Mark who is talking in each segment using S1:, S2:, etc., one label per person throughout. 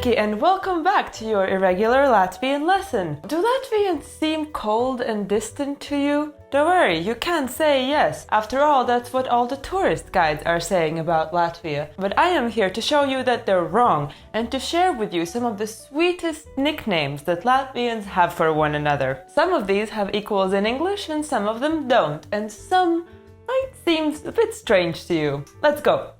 S1: Sveiki and welcome back to your Irregular Latvian lesson. Do Latvians seem cold and distant to you? Don't worry, you can say yes. After all, that's what all the tourist guides are saying about Latvia. But I am here to show you that they're wrong and to share with you some of the sweetest nicknames that Latvians have for one another. Some of these have equals in English and some of them don't, and some might seem a bit strange to you. Let's go!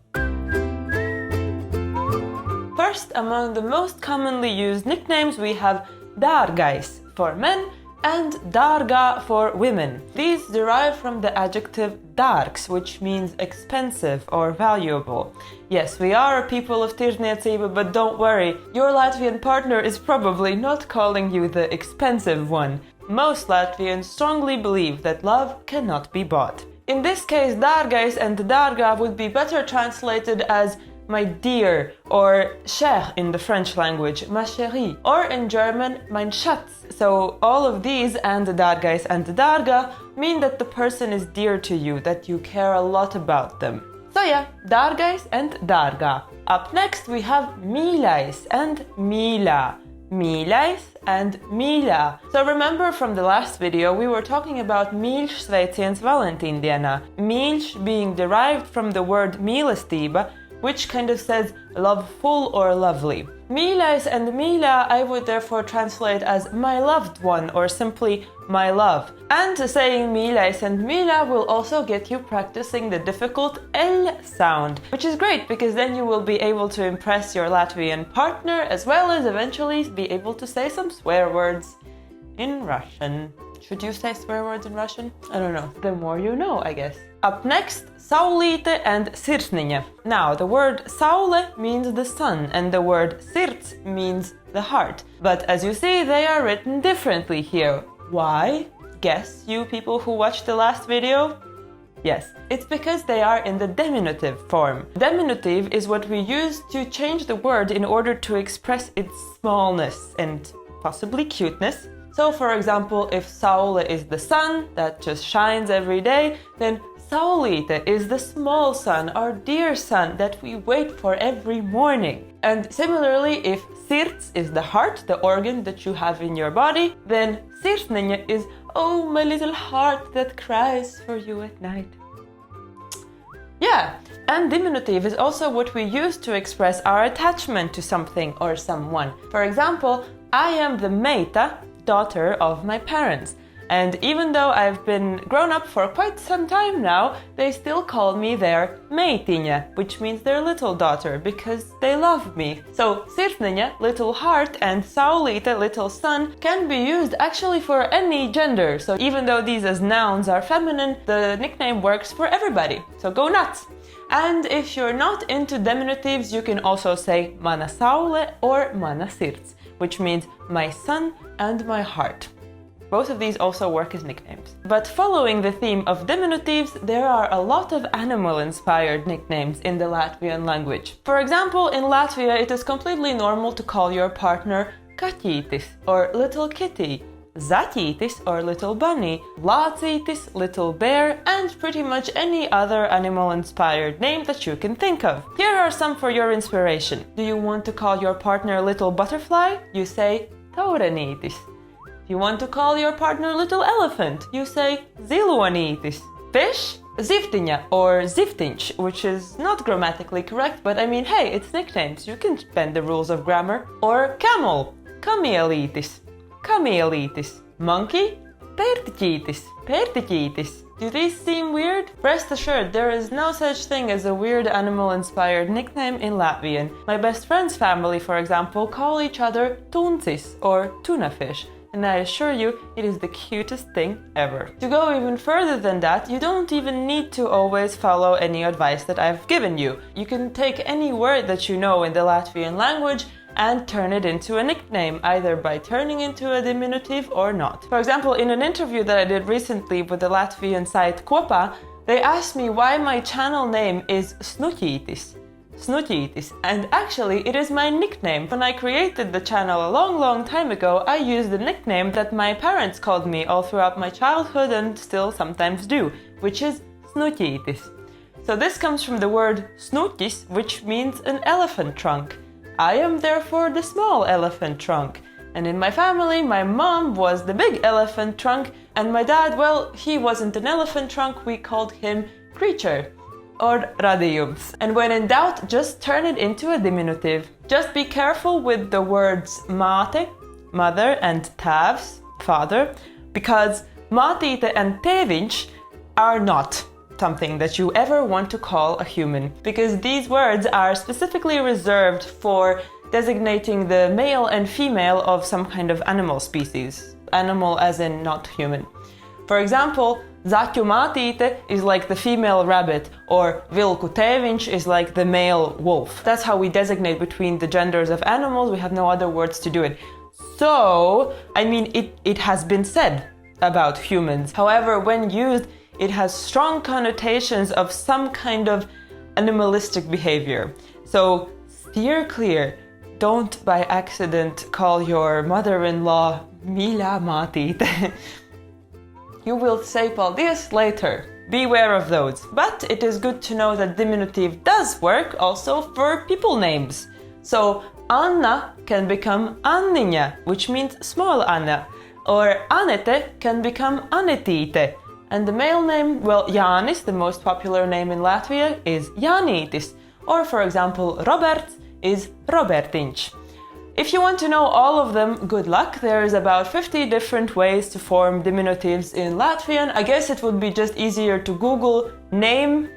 S1: First, among the most commonly used nicknames, we have Dargais for men and Dargah for women. These derive from the adjective dārgs, which means expensive or valuable. Yes, we are a people of tirdzniecība, but don't worry, your Latvian partner is probably not calling you the expensive one. Most Latvians strongly believe that love cannot be bought. In this case, Dargais and Dargah would be better translated as my dear, or cher in the French language, ma chérie, or in German, mein Schatz. So all of these and the Dargais and the Dargah mean that the person is dear to you, that you care a lot about them. So yeah, Dargais and Dargah. Up next we have Mīļais and Mila. Mīļais and Mila. So remember from the last video we were talking about mīļš sveiciens Valentin dienā. Mīļš being derived from the word mīlestība, which kind of says loveful or lovely. Mīļais and Mila I would therefore translate as my loved one or simply my love. And saying Mīļais and Mila will also get you practicing the difficult L sound, which is great because then you will be able to impress your Latvian partner as well as eventually be able to say some swear words in Russian. Should you say swear words in Russian? I don't know. The more you know, I guess. Up next, Saulīte and Sirsniņa. Now, the word saule means the sun and the word sirds means the heart. But as you see, they are written differently here. Why? Guess, you people who watched the last video? Yes, it's because they are in the diminutive form. Diminutive is what we use to change the word in order to express its smallness and possibly cuteness. So, for example, if saule is the sun that just shines every day, then Saulīte is the small sun, our dear sun that we wait for every morning. And similarly, if sirds is the heart, the organ that you have in your body, then sirsniņa is, oh, my little heart that cries for you at night. Yeah, and diminutive is also what we use to express our attachment to something or someone. For example, I am the Mayta, daughter of my parents. And even though I've been grown up for quite some time now, they still call me their meitiņa, which means their little daughter, because they love me. So sirsniņa, little heart, and saulīte, little sun, can be used actually for any gender. So even though these as nouns are feminine, the nickname works for everybody. So go nuts! And if you're not into diminutives, you can also say mana saule or mana sirds, which means my sun and my heart. Both of these also work as nicknames. But following the theme of diminutives, there are a lot of animal-inspired nicknames in the Latvian language. For example, in Latvia it is completely normal to call your partner kaķītis or little kitty, zaķītis or little bunny, lācītis, little bear, and pretty much any other animal-inspired name that you can think of. Here are some for your inspiration. Do you want to call your partner little butterfly? You say taurenītis. You want to call your partner little elephant, you say ziloņītis. Fish? Zivtiņa or zivtiņš, which is not grammatically correct, but I mean, hey, it's nicknames, you can bend the rules of grammar. Or camel? Kamielītis. Kamielītis. Monkey? Pērtiķītis. Pērtiķītis. Do these seem weird? Rest assured, there is no such thing as a weird animal-inspired nickname in Latvian. My best friend's family, for example, call each other tuncis or tuna fish. And I assure you, it is the cutest thing ever. To go even further than that, you don't even need to always follow any advice that I've given you. You can take any word that you know in the Latvian language and turn it into a nickname, either by turning into a diminutive or not. For example, in an interview that I did recently with the Latvian site Kopā, they asked me why my channel name is Snuķītis. Snuķītis, and actually it is my nickname. When I created the channel a long time ago, I used the nickname that my parents called me all throughout my childhood and still sometimes do, which is Snuķītis. So this comes from the word snuķis, which means an elephant trunk. I am therefore the small elephant trunk. And in my family, my mom was the big elephant trunk, and my dad, well, he wasn't an elephant trunk, we called him creature, or radījums. And when in doubt, just turn it into a diminutive. Just be careful with the words māte, mother, and tēvs, father, because Martita and tēviņš are not something that you ever want to call a human, because these words are specifically reserved for designating the male and female of some kind of animal species. Animal as in not human. For example, zaķu mātīte is like the female rabbit, or vilku tēviņš is like the male wolf. That's how we designate between the genders of animals. We have no other words to do it. So, I mean, it has been said about humans. However, when used, it has strong connotations of some kind of animalistic behavior. So, steer clear. Don't by accident call your mother-in-law Mila mātīte. You will say paldies later. Beware of those. But it is good to know that diminutive does work also for people names. So Anna can become Anniņa, which means small Anna. Or Anete can become Anetīte. And the male name, well, Jānis, the most popular name in Latvia, is Jānītis. Or for example, Roberts is Robertiņš. If you want to know all of them, good luck. There is about 50 different ways to form diminutives in Latvian. I guess it would be just easier to Google name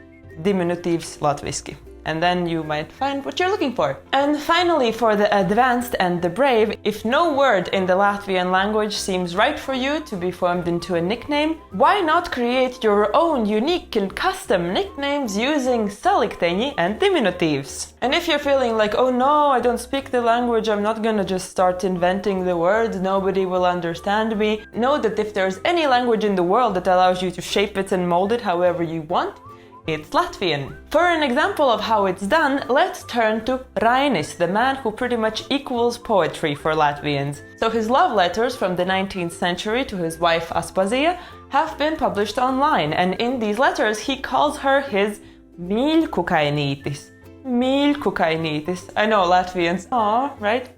S1: diminutives latviski. And then you might find what you're looking for. And finally, for the advanced and the brave, if no word in the Latvian language seems right for you to be formed into a nickname, why not create your own unique and custom nicknames using salikteņi and diminutives? And if you're feeling like, oh no, I don't speak the language, I'm not gonna just start inventing the words, nobody will understand me, know that if there's any language in the world that allows you to shape it and mold it however you want, it's Latvian. For an example of how it's done, let's turn to Rainis, the man who pretty much equals poetry for Latvians. So his love letters from the 19th century to his wife Aspazija have been published online, and in these letters he calls her his mīļkukainītis. Mīļkukainītis. I know Latvians, aw, right?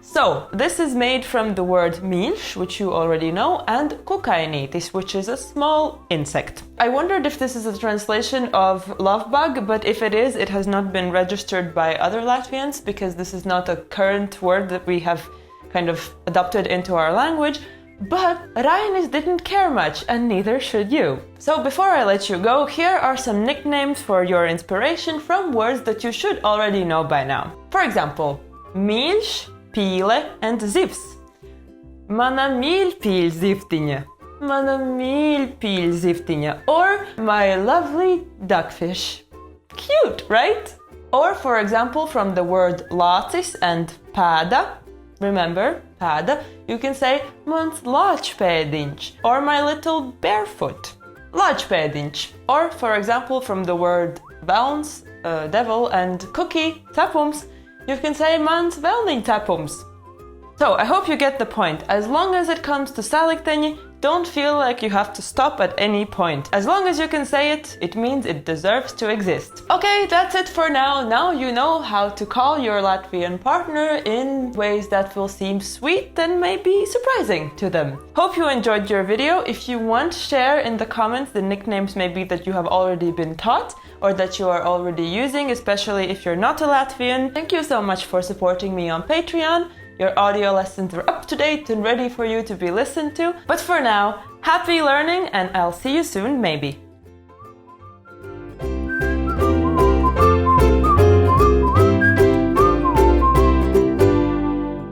S1: So, this is made from the word mīļš, which you already know, and kukainītis, which is a small insect. I wondered if this is a translation of love bug, but if it is, it has not been registered by other Latvians, because this is not a current word that we have kind of adopted into our language. But Rainis didn't care much, and neither should you. So before I let you go, here are some nicknames for your inspiration from words that you should already know by now. For example, mīļš, pīle, and zivs. Mana mīļpīļzivtiņa. Mana mīļpīļzivtiņa. Or my lovely duckfish. Cute, right? Or for example, from the word lācis and pēda, remember, pēda, you can say mans lāčpēdiņš, or my little barefoot. Lāčpēdiņš. Or for example, from the word velns, devil, and cookie, tapums, you can say mans velniņ tapums. So, I hope you get the point. As long as it comes to salikteņi, don't feel like you have to stop at any point. As long as you can say it, it means it deserves to exist. Okay, that's it for now. Now you know how to call your Latvian partner in ways that will seem sweet and maybe surprising to them. Hope you enjoyed your video. If you want, share in the comments the nicknames maybe that you have already been taught or that you are already using, especially if you're not a Latvian. Thank you so much for supporting me on Patreon. Your audio lessons are up to date and ready for you to be listened to. But for now, happy learning, and I'll see you soon, maybe.